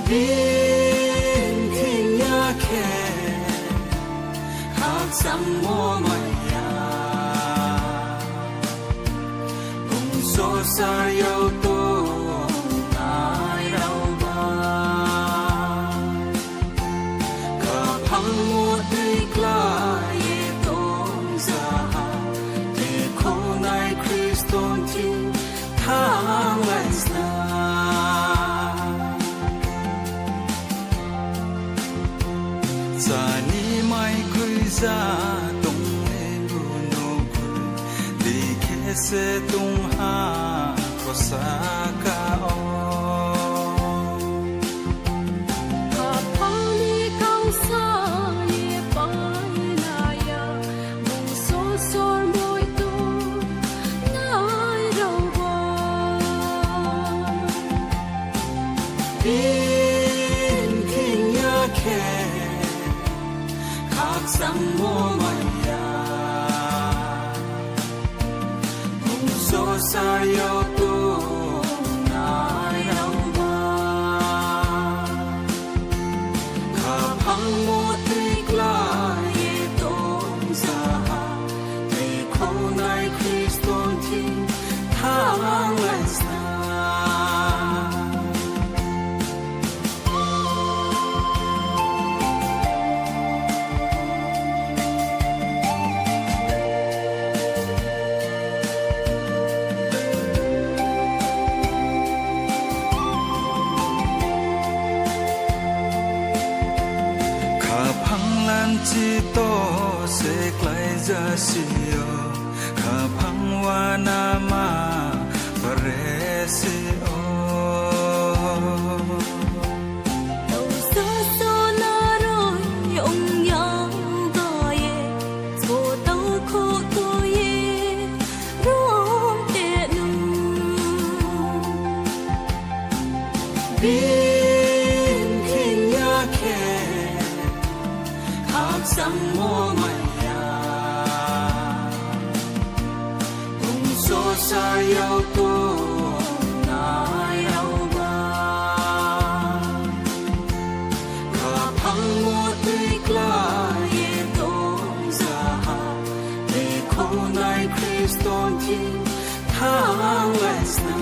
Bin kinh nhã khe hạc sam mo maya bung so sa yo to nai rau ba ka phang mo tui kla ye tong za te ko nai Christon ti thang lai sa za tung e bu no ku di ke se tung ha ko sa ka o ka pani kang sa ye pai na ya mong so sor moi tu nai rau ba bin kinh nhã khe sam mo maya bung so sa yo to nai rau ba ka phang mo tui kla ye tong za te ko nai Christon ti thang lai sa chỉ to sẽ lại ra siêu khả phăng hoa na ma và rẻ siêu đâu xa xa na rồi ông nhau ta ye cho tao khổ tôi ye rong tệ nu bin kinh nhã khe sam mo maya bung so sa yo to nai rau ba ka phang mo tui kla ye tong za te ko nai Christon ti thang lai sa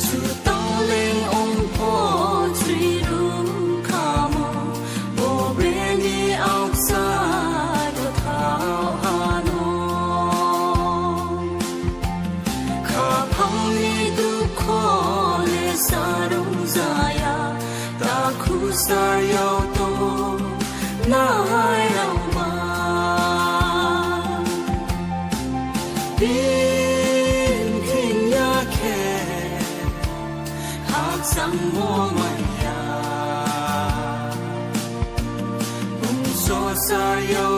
su tao lên ông po tri ru sa yo to nai rau ba bin kinh nhã khe hạc sam mo maya bung so sa yo